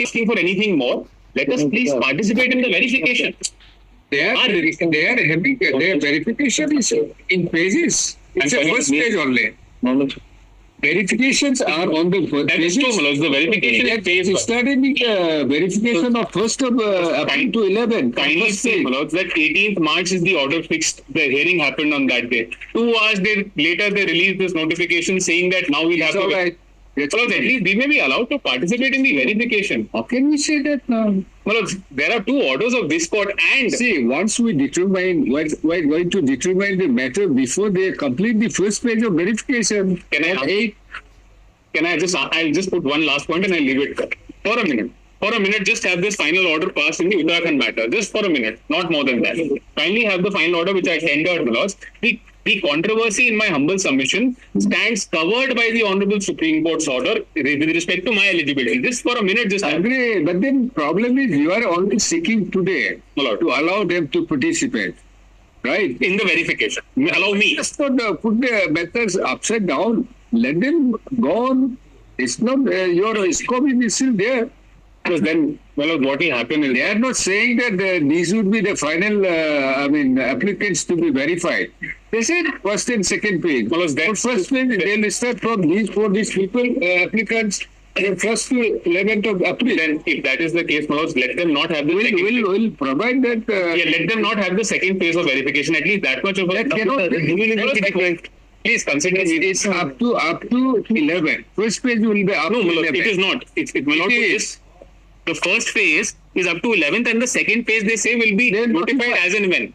asking for anything more. Let us please participate in the verification. Their verification is in phases. It's a first page only. Verifications are on the first That is true, Manoj. The verification is phase one. started with verification of first of up to 11. Kindly say, Manoj, that 18th March is the order fixed. The hearing happened on that day. 2 hours later, they released this notification saying that now we'll have to. Right. Manoj, at least we may be allowed to participate in the verification. How can we say that now? Manoj, there are 2 orders of this court and... See, once we determine, we're going to determine the matter before they complete the first page of verification. I'll just put one last point and I'll leave it for a minute. For a minute, just have this final order passed in the Uttarakhand matter. Just for a minute, not more than that. Kindly have the final order which I tendered, Manoj. The controversy, in my humble submission, stands covered by the Honorable Supreme Court's order with respect to my eligibility. Just for a minute, just... I agree, but then problem is you are only seeking today to allow them to participate, right? In the verification. Allow me. Just not put the methods upside down. Let them go on. It's not, your scope is still there. Because then, well, what will happen is... They are not saying that these would be the final, applicants to be verified. They said first and second page. Well, first page, they'll start from these people, applicants, first to 11th of April. Then, if that is the case, Manoj, let them not have the second... We'll provide that... let them not have the second phase of verification. At least that much of... That cannot be... Please consider it's up to 11. First page will be up to 11. It is not. It will not be this. The first phase is up to 11th and the second phase, they say, will be notified as and when.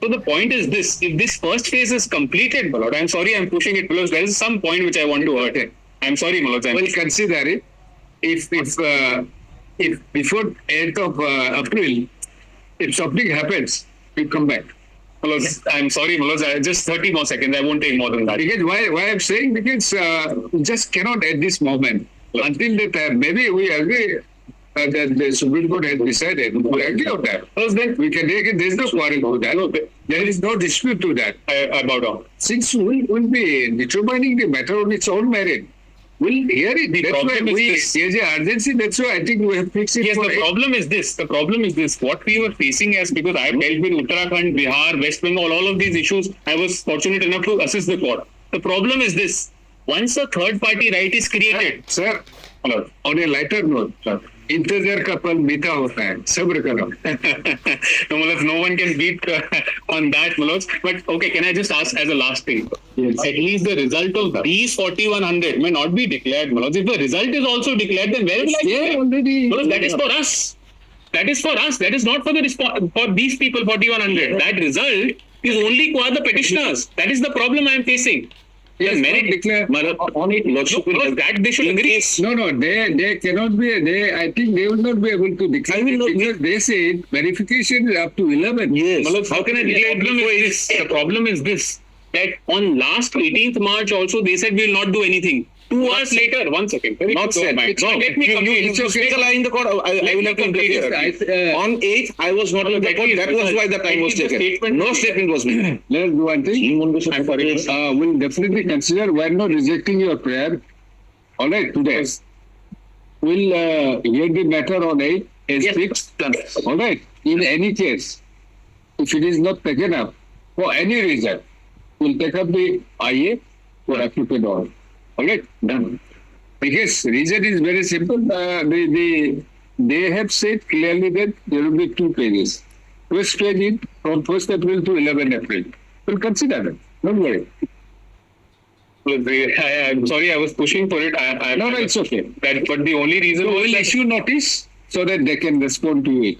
So the point is this. If this first phase is completed, Malod, I'm sorry I'm pushing it because there is some point which I want to hurt it. I'm sorry, Malod. We'll consider it. If before 8th of April, if something happens, we'll come back. Malod, I'm sorry, Malod. Just 30 more seconds. I won't take more than that. Because why I'm saying? Because we just cannot at this moment. Until that time, maybe we agree that the Supreme Court has decided. We agree on that. Then we can take it. There's no quarrel to that. There is no dispute to that. I bow down. Since we'll be determining the matter on its own merit, we'll hear it. That's why there's an urgency. That's why I think we have fixed it. Yes, the problem is this. The problem is this. What we were facing as, because I have dealt with Uttarakhand, Bihar, West Bengal, all of these issues, I was fortunate enough to assist the court. The problem is this. Once a third party right is created. Sir, on a lighter note, इंतजार का पल बीता होता है सब्र करो no one can beat on that, Manoj. But okay, can I just ask as a last thing? Yes. At least the result of these 4100 may not be declared, Manoj. If the result is also declared, then where will I say? Already. Manoj, that is for us. That is for us. That is not for for these people, 4100. That result is only for the petitioners. That is the problem I am facing. Yes, merit declare on it. That they should agree. No, they cannot be. I think they will not be able to declare. Because they say verification is up to 11. Yes. How can I declare? The problem is this. That on last 18th March also they said we will not do anything. 2 hours later, 1 second. Not said. Let me complete. It's okay. In the court, I will have to interfere. On 8th, I was not on the court. That was why the time was taken. No statement was made. Let's do one thing. We'll definitely consider. We're not rejecting your prayer. All right, today. We'll hear the matter on 8th as fixed. All right. In any case, if it is not taken up for any reason, we'll take up the IA for applicant order. All right, done. Because reason is very simple. They have said clearly that there will be 2 pages. First page is from 1st April to 11th April. We'll consider it. Don't worry. I'm sorry, I was pushing for it. No, it's okay. But the only reason was we'll issue notice so that they can respond to it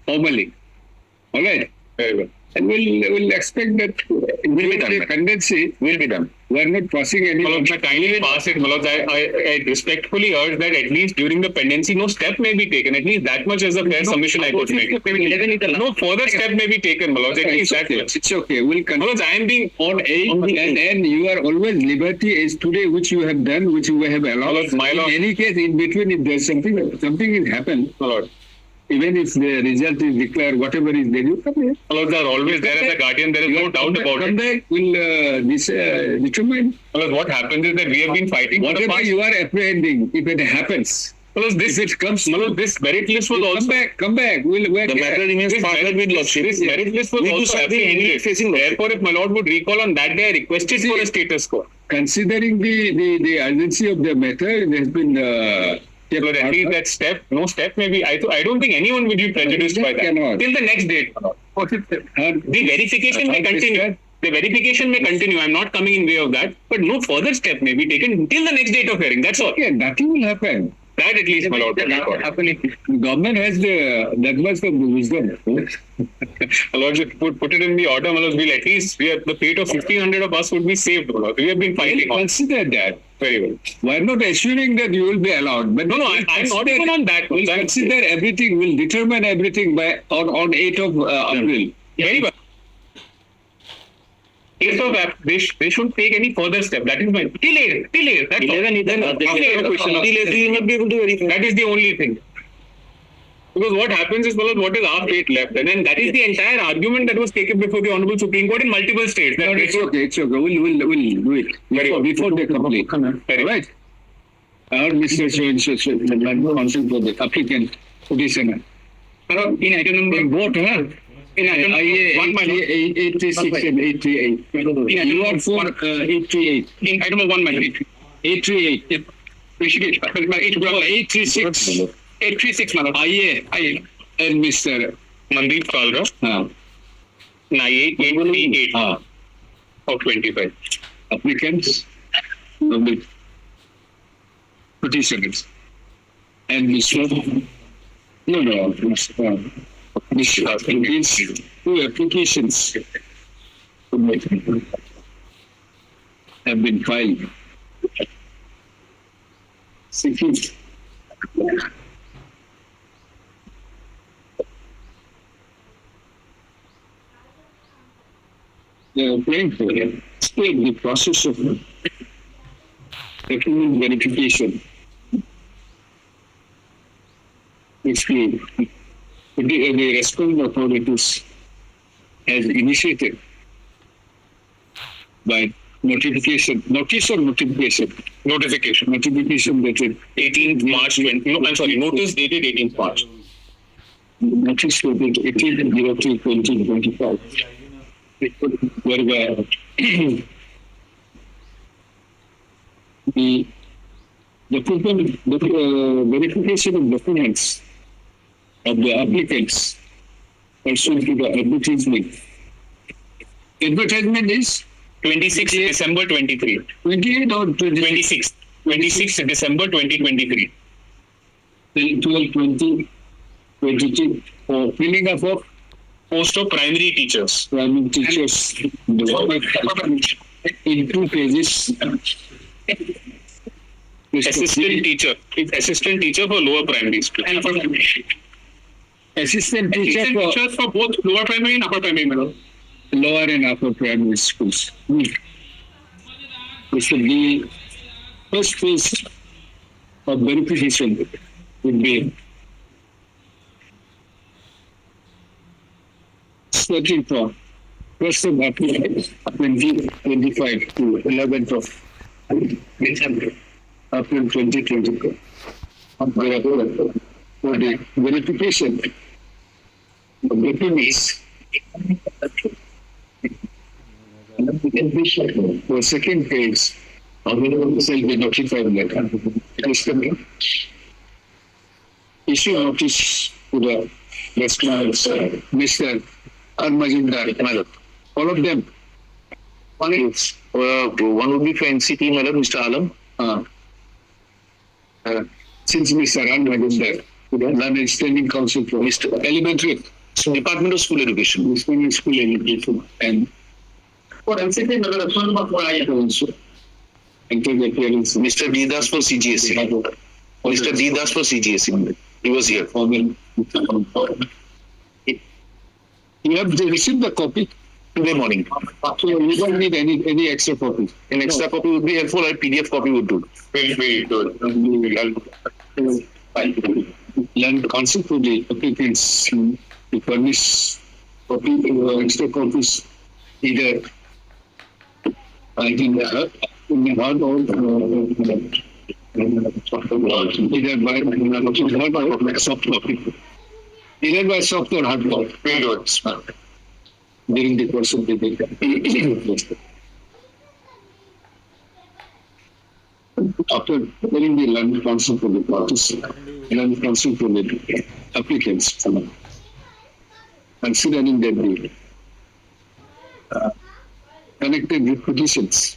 formally. All right. Very well. And we'll expect that will be done. The pendency will be done. We are not passing any... Maloj, kindly pass it, Maloj. I respectfully urge that at least during the pendency, no step may be taken. At least that much as a fair submission I could make. No further step may be taken, Maloj. At least that much. It's okay. We'll Maloj, I am being on 8th and you are always liberty as today, which you have done, which you have allowed. Maloj, in any case, in between, if there's something will happen. Maloj. Even if the result is declared, whatever is there, you come here. Maloj, they are always there as a guardian. There is no doubt about it. Come back, we'll determine. Maloj, what happens is that we have been fighting. Whatever you are apprehending, if it happens, Because this If it comes, this merit list was also come back. We'll The matter remains partnered with lordship. this merit list was We do also something apprehended. facing lordship. Therefore, if my lord would recall on that day, I requested for a status quo. considering the urgency of the matter, it has been kept So at least that step, no step maybe. I don't think anyone will be prejudiced by that. Cannot. Till the next date. The verification may continue. The verification may continue. I'm not coming in way of that. But no further step may be taken till the next date of hearing. That's all. Yeah, nothing will happen. That at least, my lord. Government has that much of wisdom. My lord, put it in the order, my lord, at least the fate of 1,500 of us would be saved, my lord. We have been fighting. Consider that. Very well. We're not assuring that you will be allowed. But No, I'm not even on that. We'll consider everything, we'll determine everything on 8th of April. Very well. Case of they shouldn't take any further step. That is my delay. That's all. You will not be able to verify. That is the only thing. Because what happens is, well, what is our fate left? And then that is the entire argument that was taken before the Honorable Supreme Court in multiple states. That It's okay. We'll do it before they complete. Right? Our Mr. Counsel for the applicant petitioner. in item number Vote, huh? in item 836 and 838. You are for 838. in item number 1, my lord. 838. We should get 836. 836, my lord. IA. And Mr. Mandeep Kalra, Uh, 9888 uh, of 25. applicants of the petitioners. And Mr. No, Mr. These two applications have been filed. Seeking they are applying for still the process of document verification. Which the responding authorities has initiated by notification that is 18th March 20. No, I'm sorry. Notice dated 18th March. notice dated 18/03/2025, whereby the verification of documents of the applicants pursuant to the advertisement. Advertisement is 26th December 23. 28 or 26th December 2023. 12/20/22 for filling up of Post of primary teachers. primary teachers in 2 pages. Assistant teacher. It's assistant teacher for lower primary school. And for Assistant teacher assistant for teachers for both lower primary and upper primary. Madam. lower and upper primary schools. This will be first phase of verification would be starting from 1st of April 2025 to 11th of December April 2024. For the verification of documents for second phase, shall be notified later. Issue notice to the respondents, Mr. Armajindar, all of them. One would be for NCT, madam, Mr. Alam. Since Mr. Armajindar, Learned Standing Council for Mr. Elementary, Department of School Education. School Education, and For NCT, also enter the appearance. Mr. D. Das for CGSE. Mr. D. Das for CGSE. He was here. You have received the copy Today morning. so you don't need any extra copy. An extra copy would be helpful, or PDF copy would do. Very good. Learn counsel to the applicants to furnish copy extra copies either in the hard or soft copy. Either by soft or hard copy. During the course of the day. After getting the learning council for the parties, learning council for the applicants, considering that the connected with positions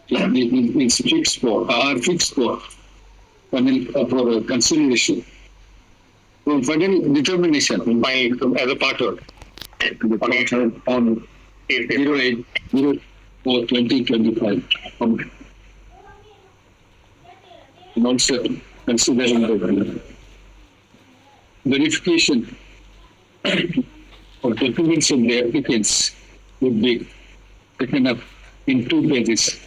is fixed for, are fixed for consideration. For final determination as a part of on 08 for 2025. And also considering the verification of documents of the applicants would be taken up in 2 phases.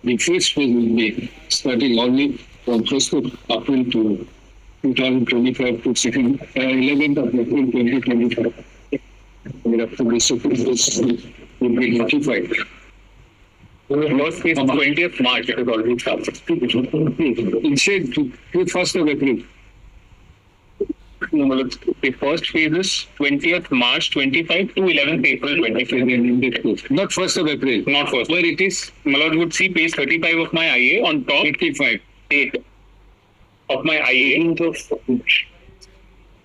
The first phase will be starting only from 1st of April to 2025 to 11th of April 2025. And after the second phase will be notified. First phase 20th March, it is already started. Instead, to 1st of April. No, the first phase is 20th March 25 to 11th April 25. Not 1st of April. Not first. Where it is, my lord would see page 35 of my IA on top. 85. Date of my IA.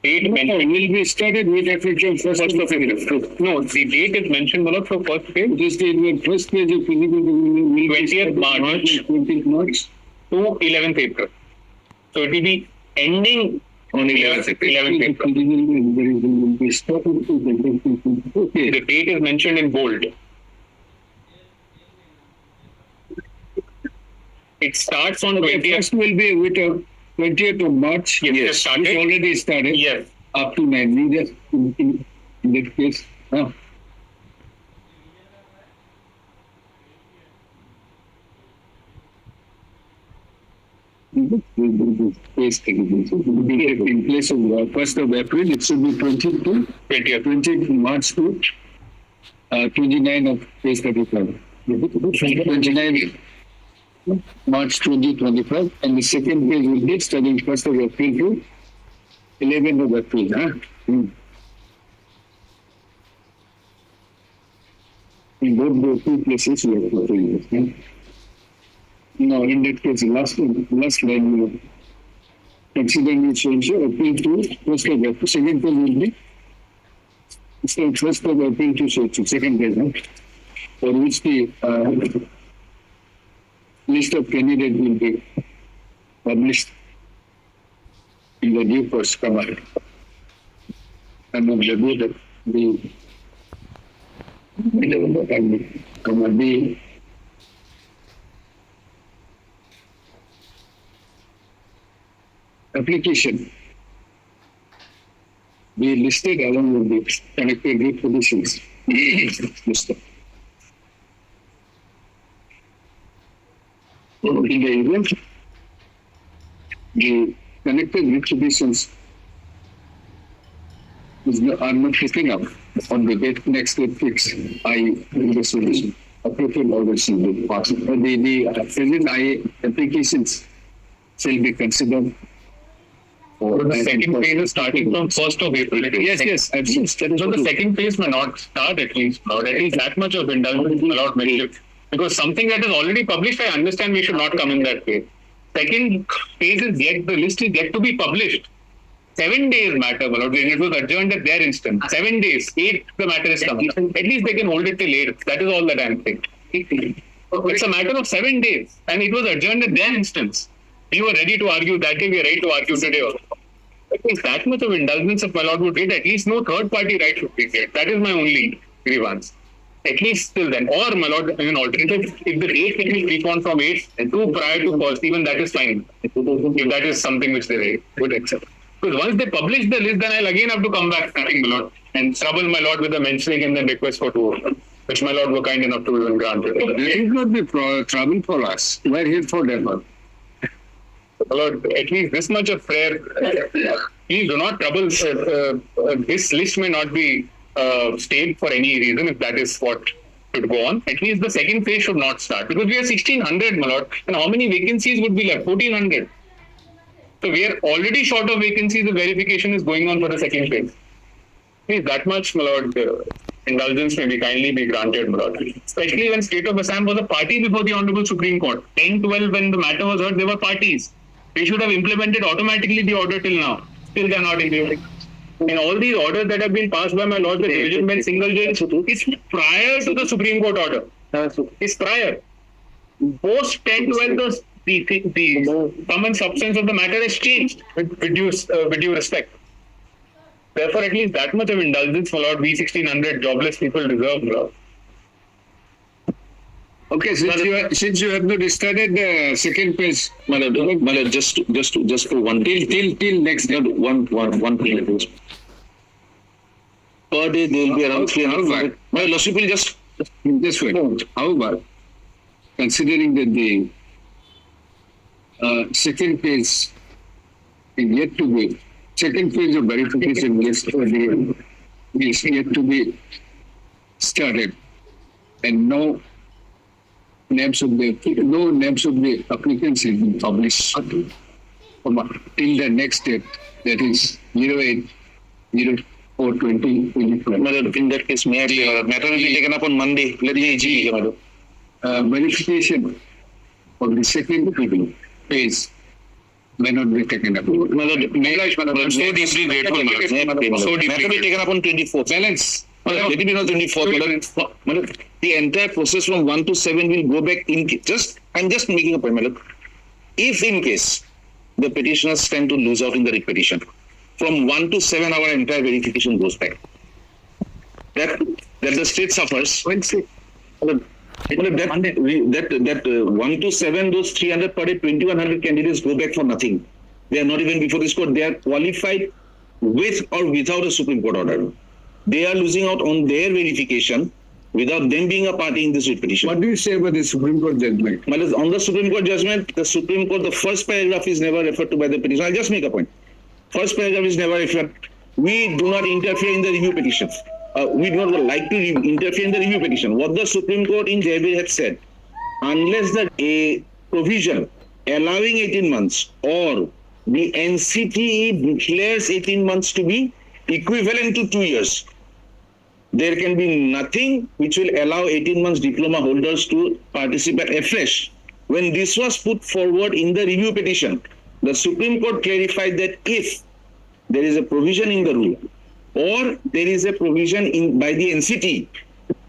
Date mentioned. Will be started with effect from 1st of April. No, the date is mentioned, my lord, for first phase. This date when first page of physical will be 20th March. 20th March to 11th April. So it will be ending on 11th April. Okay. The date is mentioned in bold. It starts on 20th. First will be with 20th of March. Yes, It's started. already started. Yes. Up to 9. We just in that case. In place of 1st of April, it should be 20th March to 29 of phase 35. 29 March 2025, and the second phase will be starting 1st of April to 11th of April. In both those 2 places, we have to do this. No, in that case, last line, considering you change April to 1st of April. Second phase will be 1st of April to second phase, for which the list of candidates will be published in the due course command. And of the application be listed along with the connected with positions. Listed. In the event, the connected distributions are not picking up on the next date fix, I in the solution. Appropriate orders will be passed. The present I applications shall be considered. So the second phase is starting from 1st of April. Yes. So the second phase may not start at least that much of indulgence allowed mentioned. Because something that is already published, I understand we should not come in that phase. Second phase is yet, the list is yet to be published. 7 days matter, my lord. It was adjourned at their instance. 7 days, 8 the matter is coming. At least they can hold it till 8. That is all that I am saying. It's a matter of 7 days, and it was adjourned at their instance. We were ready to argue that day, we are ready to argue today also. At least that much of indulgence of my lord would get, at least no third party right should be there. That is my only grievance. At least till then. Or, my lord, an alternative, if the date can be preponed from 8 to prior to first, even that is fine. If that is something which they would accept. Because once they publish the list, then I'll again have to come back, my lord, and trouble my lord with the mentioning and then request for 2, which my lord were kind enough to even grant it. It is not the trouble for us. We are here for them. Lord, at least this much of prayer. Please do not trouble. This list may not be stayed for any reason if that is what should go on. At least the second phase should not start because we are 1600, my lord. And how many vacancies would be left? 1400. So we are already short of vacancies. The verification is going on for the second phase. Please, that much, my lord, indulgence may be kindly be granted, my lord. Especially when State of Assam was a party before the Honorable Supreme Court. 10, 12, when the matter was heard, they were parties. They should have implemented automatically the order till now. Still they are not implementing. And all these orders that have been passed by my lord, the division bench, single judge, is prior to the Supreme Court order. It's prior. Post 10, 12, the sum and substance of the matter has changed with due respect. Therefore, at least that much of indulgence for Lord V1600 jobless people deserve, Lord. Okay, since you have not started the second phase, Malad, just for one till next day. one thing. Per day there will be around 300. My lordship will just wait. However, considering that the second phase is yet to be, second phase of verification is yet to be started, and no names of the applicants have been published till the next date, that is 08/04/2024. in that case, matter will be taken up on Monday. Let the AG take verification of the second phase may not be taken up. So deeply grateful, So matter will be taken up on 24th. Balance. Let it be not 24th. The entire process from 1 to 7 will go back in just. I'm just making a point, Malad. If in case the petitioners tend to lose out in the repetition, from 1 to 7 our entire verification goes back. That the state suffers. That 1 to 7, those 300 per day, 2100 candidates go back for nothing. They are not even before this court. They are qualified with or without a Supreme Court order. They are losing out on their verification without them being a party in this repetition. What do you say about the Supreme Court judgment? On the Supreme Court judgment, the Supreme Court, the first paragraph is never referred to by the petitioner. I'll just make a point. First paragraph is never referred. We do not interfere in the review petition. We do not like to interfere in the review petition. What the Supreme Court in D.EL.ED had said, unless a provision allowing 18 months or the NCTE declares 18 months to be equivalent to 2 years, there can be nothing which will allow 18 months diploma holders to participate afresh. When this was put forward in the review petition, the Supreme Court clarified that if there is a provision in the rule or there is a provision by the NCT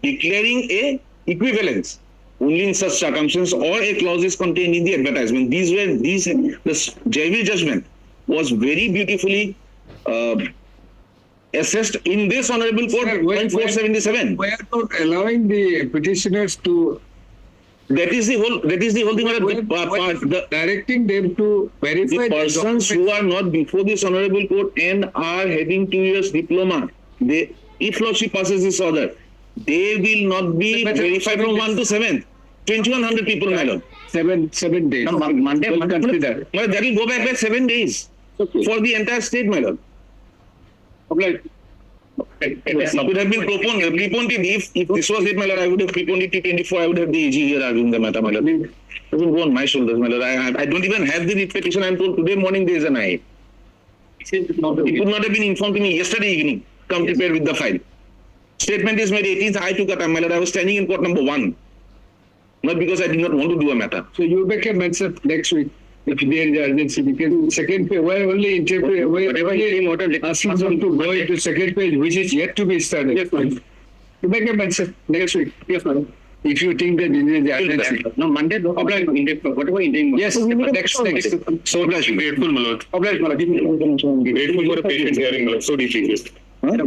declaring a equivalence, only in such circumstances, or a clause is contained in the advertisement. The D.EL.ED judgment was very beautifully assessed in this honorable court, point 477. We are not allowing the petitioners to. That is the whole thing. Directing them to verify the persons who are not before this honorable court and are having 2 years diploma, if lordship passes this order, they will not be verified from 1 to 7. 2100 people, my lord. 7 days. No, Monday, consider. That will go back by 7 days for the entire state, my lord. Okay. It would have been preponed if this was it, my lord, I would have preponed it to 24. I would have the AG here arguing the matter, my lord. It doesn't go on my shoulders, my lord. I don't even have the writ petition. I'm told today morning there is an I. It could not have been informed to me yesterday evening. Come prepared with the file. Statement is made 18th. I took a time, my lord. I was standing in court number 1. Not because I did not want to do a matter. So you make a mention next week. If there is urgency, because second page, why only interpret, asking them to go into second page, which is yet to be started. Yes, ma'am. You make a mention next week. Yes, madam. If you think that there is urgency. No, Monday, no. Whatever Indian. Yes, next. So grateful, my lord. Grateful for a patient hearing, my lord. So deeply. Huh?